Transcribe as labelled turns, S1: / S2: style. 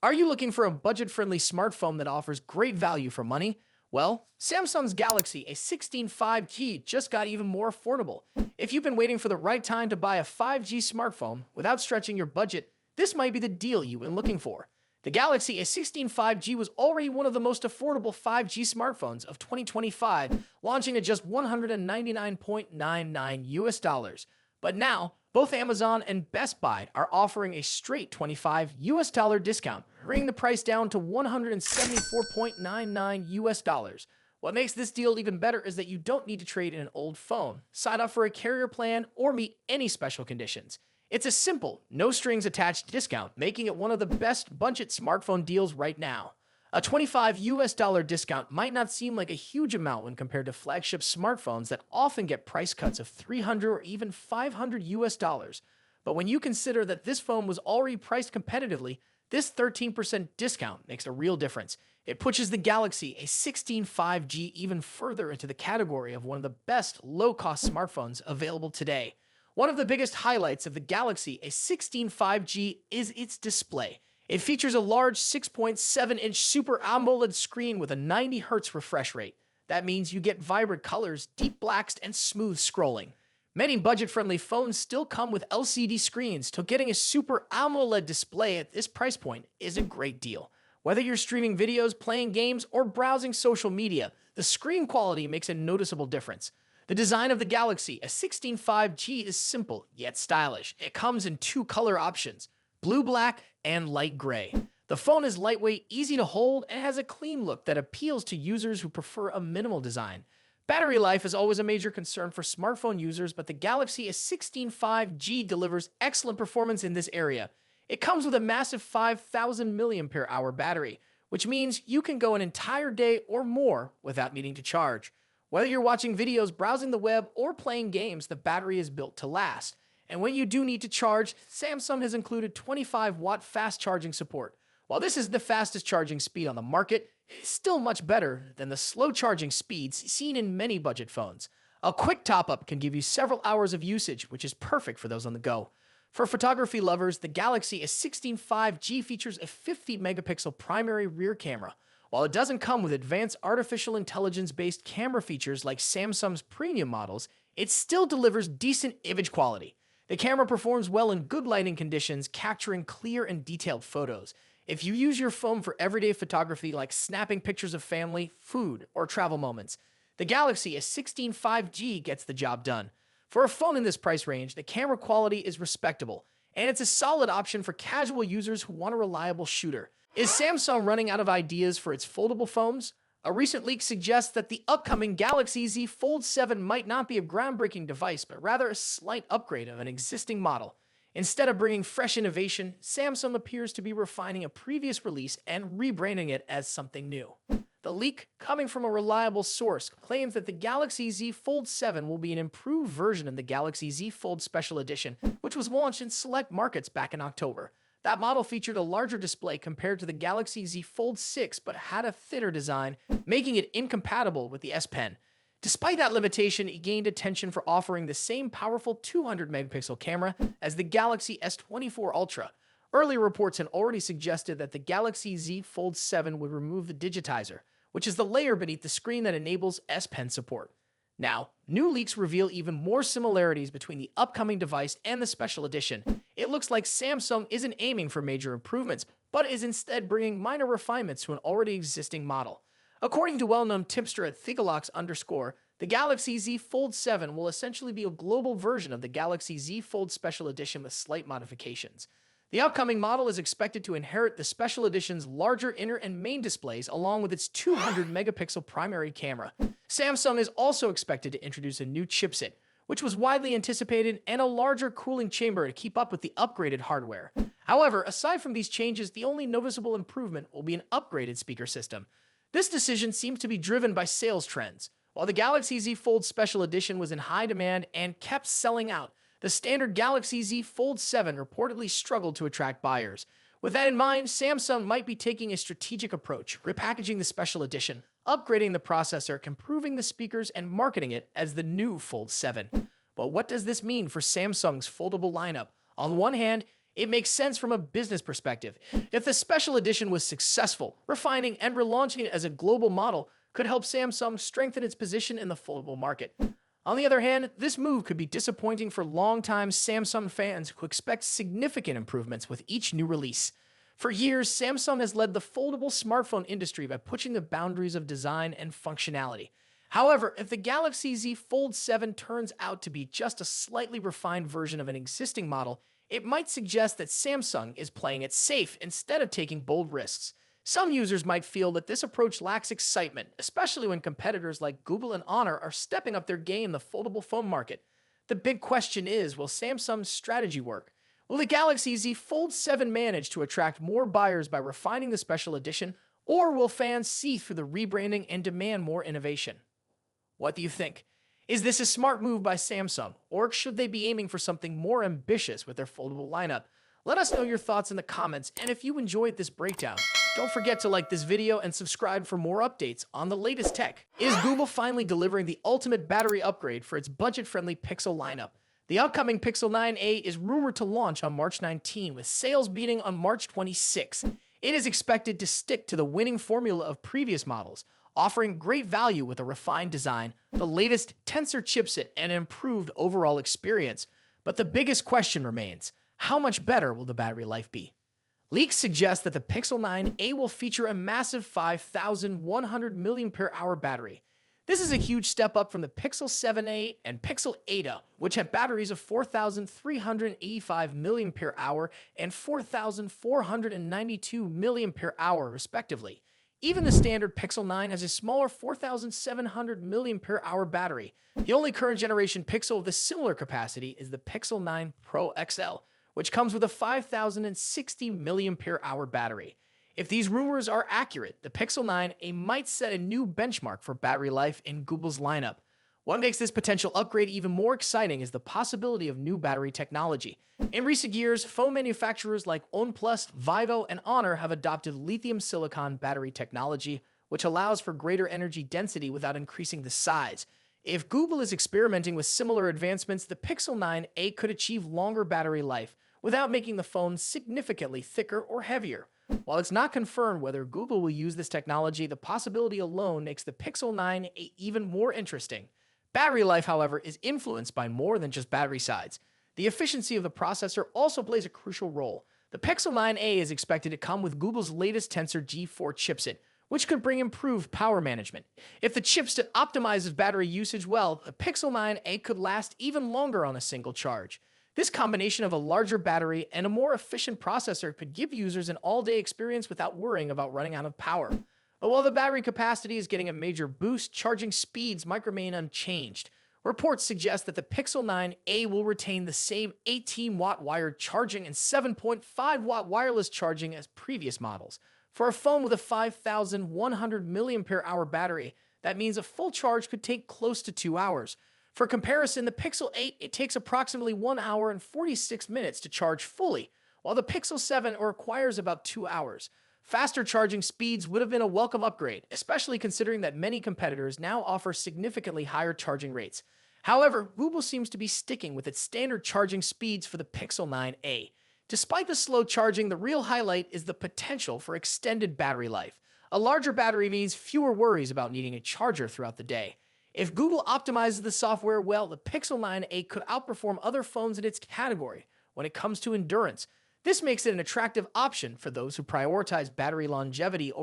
S1: Are you looking for a budget-friendly smartphone that offers great value for money? Well, Samsung's Galaxy A16 5G just got even more affordable. If you've been waiting for the right time to buy a 5G smartphone without stretching your budget, this might be the deal you've been looking for. The Galaxy A16 5G was already one of the most affordable 5G smartphones of 2025, launching at just $199.99 US. But now, both Amazon and Best Buy are offering a straight $25 US discount, bringing the price down to $174.99 US. What makes this deal even better is that you don't need to trade in an old phone, sign up for a carrier plan, or meet any special conditions. It's a simple, no strings attached discount, making it one of the best budget smartphone deals right now. A $25 US discount might not seem like a huge amount when compared to flagship smartphones that often get price cuts of $300 or even $500 US. But when you consider that this phone was already priced competitively, this 13% discount makes a real difference. It pushes the Galaxy A16 5G even further into the category of one of the best low-cost smartphones available today. One of the biggest highlights of the Galaxy A16 5G is its display. It features a large 6.7-inch Super AMOLED screen with a 90Hz refresh rate. That means you get vibrant colors, deep blacks, and smooth scrolling. Many budget-friendly phones still come with LCD screens, so getting a Super AMOLED display at this price point is a great deal. Whether you're streaming videos, playing games, or browsing social media, the screen quality makes a noticeable difference. The design of the Galaxy A16 5G is simple, yet stylish. It comes in two color options, blue-black and light gray. The phone is lightweight, easy to hold, and has a clean look that appeals to users who prefer a minimal design. Battery life is always a major concern for smartphone users, but the Galaxy A16 5G delivers excellent performance in this area. It comes with a massive 5,000 mAh battery, which means you can go an entire day or more without needing to charge. Whether you're watching videos, browsing the web, or playing games, the battery is built to last. And when you do need to charge, Samsung has included 25-watt fast charging support. While this is the fastest charging speed on the market, it's still much better than the slow charging speeds seen in many budget phones. A quick top-up can give you several hours of usage, which is perfect for those on the go. For photography lovers, the Galaxy A16 5G features a 50-megapixel primary rear camera. While it doesn't come with advanced artificial intelligence-based camera features like Samsung's premium models, it still delivers decent image quality. The camera performs well in good lighting conditions, capturing clear and detailed photos. If you use your phone for everyday photography like snapping pictures of family, food, or travel moments, the Galaxy S16 5G gets the job done. For a phone in this price range, the camera quality is respectable, and it's a solid option for casual users who want a reliable shooter. Is Samsung running out of ideas for its foldable phones? A recent leak suggests that the upcoming Galaxy Z Fold 7 might not be a groundbreaking device, but rather a slight upgrade of an existing model. Instead of bringing fresh innovation, Samsung appears to be refining a previous release and rebranding it as something new. The leak, coming from a reliable source, claims that the Galaxy Z Fold 7 will be an improved version of the Galaxy Z Fold Special Edition, which was launched in select markets back in October. That model featured a larger display compared to the Galaxy Z Fold 6, but had a thinner design, making it incompatible with the S Pen. Despite that limitation, it gained attention for offering the same powerful 200-megapixel camera as the Galaxy S24 Ultra. Earlier reports had already suggested that the Galaxy Z Fold 7 would remove the digitizer, which is the layer beneath the screen that enables S Pen support. Now, new leaks reveal even more similarities between the upcoming device and the special edition. It looks like Samsung isn't aiming for major improvements, but is instead bringing minor refinements to an already existing model. According to well-known tipster at Thigalox_, the Galaxy Z Fold 7 will essentially be a global version of the Galaxy Z Fold Special Edition with slight modifications. The upcoming model is expected to inherit the Special Edition's larger inner and main displays along with its 200-megapixel primary camera. Samsung is also expected to introduce a new chipset, which was widely anticipated, and a larger cooling chamber to keep up with the upgraded hardware. However, aside from these changes, the only noticeable improvement will be an upgraded speaker system. This decision seems to be driven by sales trends. While the Galaxy Z Fold Special Edition was in high demand and kept selling out, the standard Galaxy Z Fold 7 reportedly struggled to attract buyers. With that in mind, Samsung might be taking a strategic approach, repackaging the Special Edition, upgrading the processor, improving the speakers, and marketing it as the new Fold 7. But what does this mean for Samsung's foldable lineup? On one hand, It makes sense from a business perspective. If the special edition was successful, refining and relaunching it as a global model could help Samsung strengthen its position in the foldable market. On the other hand, this move could be disappointing for longtime Samsung fans who expect significant improvements with each new release. For years, Samsung has led the foldable smartphone industry by pushing the boundaries of design and functionality. However, if the Galaxy Z Fold 7 turns out to be just a slightly refined version of an existing model, it might suggest that Samsung is playing it safe instead of taking bold risks. Some users might feel that this approach lacks excitement, especially when competitors like Google and Honor are stepping up their game in the foldable phone market. The big question is, will Samsung's strategy work? Will the Galaxy Z Fold 7 manage to attract more buyers by refining the special edition, or will fans see through the rebranding and demand more innovation? What do you think? Is this a smart move by Samsung, or should they be aiming for something more ambitious with their foldable lineup? Let us know your thoughts in the comments, and if you enjoyed this breakdown, don't forget to like this video and subscribe for more updates on the latest tech. Is Google finally delivering the ultimate battery upgrade for its budget-friendly Pixel lineup? The upcoming Pixel 9a is rumored to launch on March 19, with sales beginning on March 26. It is expected to stick to the winning formula of previous models, offering great value with a refined design, the latest Tensor chipset, and an improved overall experience. But the biggest question remains, how much better will the battery life be? Leaks suggest that the Pixel 9a will feature a massive 5,100 mAh battery. This is a huge step up from the Pixel 7a and Pixel 8a, which had batteries of 4,385 mAh and 4,492 mAh respectively. Even the standard Pixel 9 has a smaller 4,700 mAh battery. The only current generation Pixel with a similar capacity is the Pixel 9 Pro XL, which comes with a 5,060 mAh battery. If these rumors are accurate, the Pixel 9a might set a new benchmark for battery life in Google's lineup. What makes this potential upgrade even more exciting is the possibility of new battery technology. In recent years, phone manufacturers like OnePlus, Vivo, and Honor have adopted lithium silicon battery technology, which allows for greater energy density without increasing the size. If Google is experimenting with similar advancements, the Pixel 9a could achieve longer battery life without making the phone significantly thicker or heavier. While it's not confirmed whether Google will use this technology, the possibility alone makes the Pixel 9a even more interesting. Battery life, however, is influenced by more than just battery size. The efficiency of the processor also plays a crucial role. The Pixel 9a is expected to come with Google's latest Tensor G4 chipset, which could bring improved power management. If the chipset optimizes battery usage well, the Pixel 9a could last even longer on a single charge. This combination of a larger battery and a more efficient processor could give users an all-day experience without worrying about running out of power. But while the battery capacity is getting a major boost, charging speeds might remain unchanged. Reports suggest that the Pixel 9a will retain the same 18-watt wired charging and 7.5-watt wireless charging as previous models. For a phone with a 5,100 mAh battery, that means a full charge could take close to 2 hours. For comparison, the Pixel 8, it takes approximately 1 hour and 46 minutes to charge fully, while the Pixel 7 requires about 2 hours. Faster charging speeds would have been a welcome upgrade, especially considering that many competitors now offer significantly higher charging rates. However, Google seems to be sticking with its standard charging speeds for the Pixel 9a. Despite the slow charging, the real highlight is the potential for extended battery life. A larger battery means fewer worries about needing a charger throughout the day. If Google optimizes the software well, the Pixel 9a could outperform other phones in its category when it comes to endurance. This makes it an attractive option for those who prioritize battery longevity over